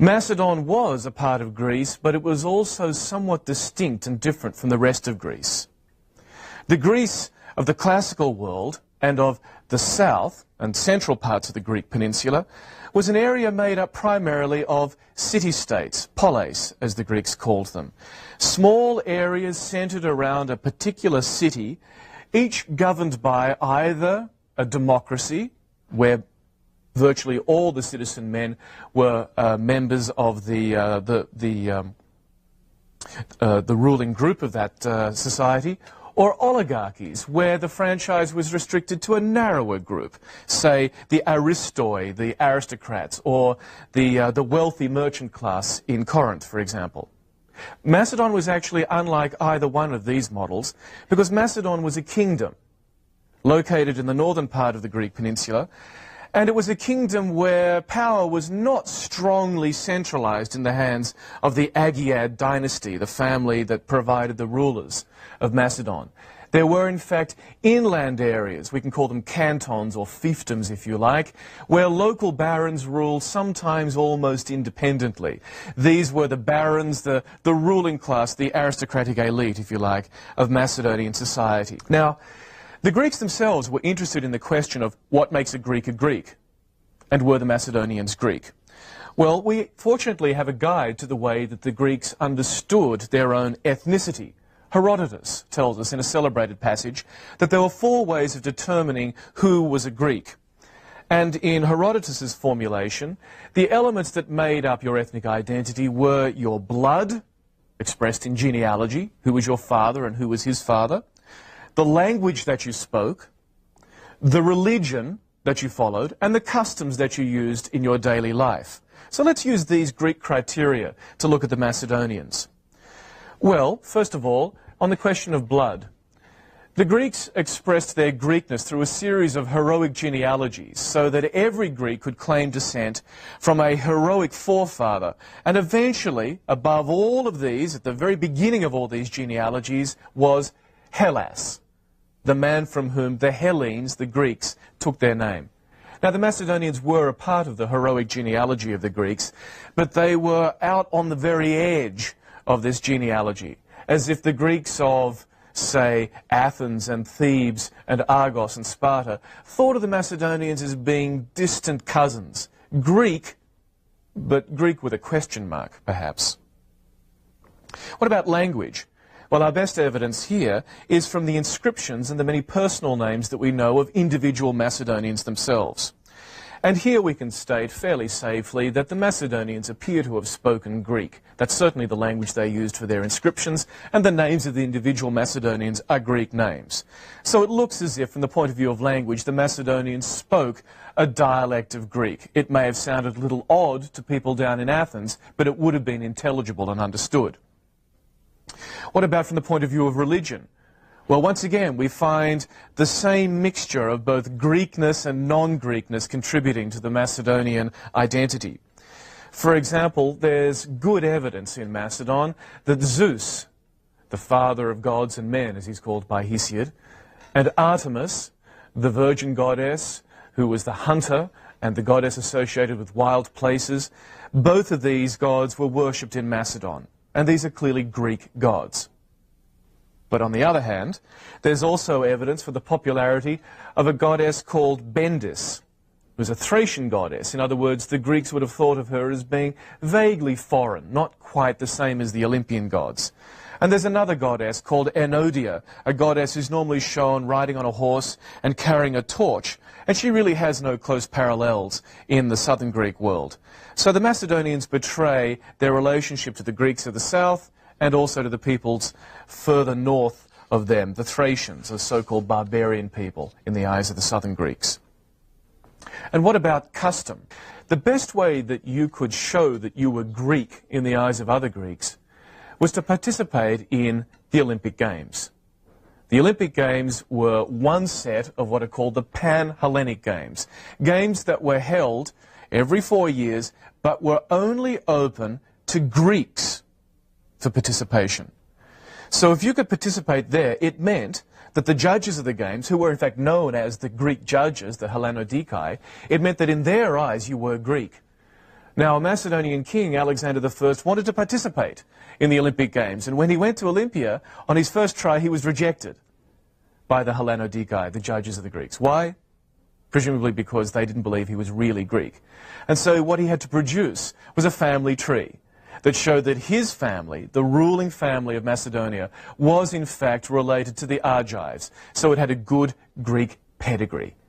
Macedon was a part of Greece, but it was also somewhat distinct and different from the rest of Greece. The Greece of the classical world and of the south and central parts of the Greek peninsula was an area made up primarily of city-states, polis, as the Greeks called them. Small areas centered around a particular city, each governed by either a democracy, where virtually all the citizen men were members of the ruling group of that society, or oligarchies, where the franchise was restricted to a narrower group, say the aristoi, the aristocrats, or the wealthy merchant class in Corinth, for example. Macedon was actually unlike either one of these models, because Macedon was a kingdom located in the northern part of the Greek peninsula, and it was a kingdom where power was not strongly centralized in the hands of the Agiad dynasty, the family that provided the rulers of Macedon. There were, in fact, inland areas, we can call them cantons or fiefdoms if you like, where local barons ruled sometimes almost independently. These were the barons, the ruling class, the aristocratic elite, if you like, of Macedonian society. Now, the Greeks themselves were interested in the question of what makes a Greek, and were the Macedonians Greek? Well, we fortunately have a guide to the way that the Greeks understood their own ethnicity. Herodotus tells us in a celebrated passage that there were 4 ways of determining who was a Greek. And in Herodotus's formulation, the elements that made up your ethnic identity were your blood, expressed in genealogy, who was your father and who was his father, the language that you spoke, the religion that you followed, and the customs that you used in your daily life. So let's use these Greek criteria to look at the Macedonians. Well, first of all, on the question of blood, the Greeks expressed their Greekness through a series of heroic genealogies, so that every Greek could claim descent from a heroic forefather. And eventually, above all of these, at the very beginning of all these genealogies, was Hellas, the man from whom the Hellenes, the Greeks, took their name. Now, the Macedonians were a part of the heroic genealogy of the Greeks, but they were out on the very edge of this genealogy, as if the Greeks of, say, Athens and Thebes and Argos and Sparta thought of the Macedonians as being distant cousins, Greek, but Greek with a question mark, perhaps. What about language? Well, our best evidence here is from the inscriptions and the many personal names that we know of individual Macedonians themselves. And here we can state fairly safely that the Macedonians appear to have spoken Greek. That's certainly the language they used for their inscriptions, and the names of the individual Macedonians are Greek names. So it looks as if, from the point of view of language, the Macedonians spoke a dialect of Greek. It may have sounded a little odd to people down in Athens, but it would have been intelligible and understood. What about from the point of view of religion? Well, once again, we find the same mixture of both Greekness and non-Greekness contributing to the Macedonian identity. For example, there's good evidence in Macedon that Zeus, the father of gods and men, as he's called by Hesiod, and Artemis, the virgin goddess, who was the hunter and the goddess associated with wild places, both of these gods were worshipped in Macedon. And these are clearly Greek gods. But on the other hand, there's also evidence for the popularity of a goddess called Bendis, who was a Thracian goddess. In other words, the Greeks would have thought of her as being vaguely foreign, not quite the same as the Olympian gods. And there's another goddess called Enodia, a goddess who's normally shown riding on a horse and carrying a torch. And she really has no close parallels in the southern Greek world. So the Macedonians betray their relationship to the Greeks of the south and also to the peoples further north of them, the Thracians, a so-called barbarian people in the eyes of the southern Greeks. And what about custom? The best way that you could show that you were Greek in the eyes of other Greeks was to participate in the Olympic Games. The Olympic Games were one set of what are called the Pan-Hellenic Games, games that were held every 4 years, but were only open to Greeks for participation. So if you could participate there, it meant that the judges of the games, who were in fact known as the Greek judges, the Hellenodikai, it meant that in their eyes you were Greek. Now, a Macedonian king, Alexander I, wanted to participate in the Olympic Games, and when he went to Olympia, on his first try, he was rejected by the Hellenodikai, the judges of the Greeks. Why? Presumably because they didn't believe he was really Greek. And so what he had to produce was a family tree that showed that his family, the ruling family of Macedonia, was in fact related to the Argives. So it had a good Greek pedigree.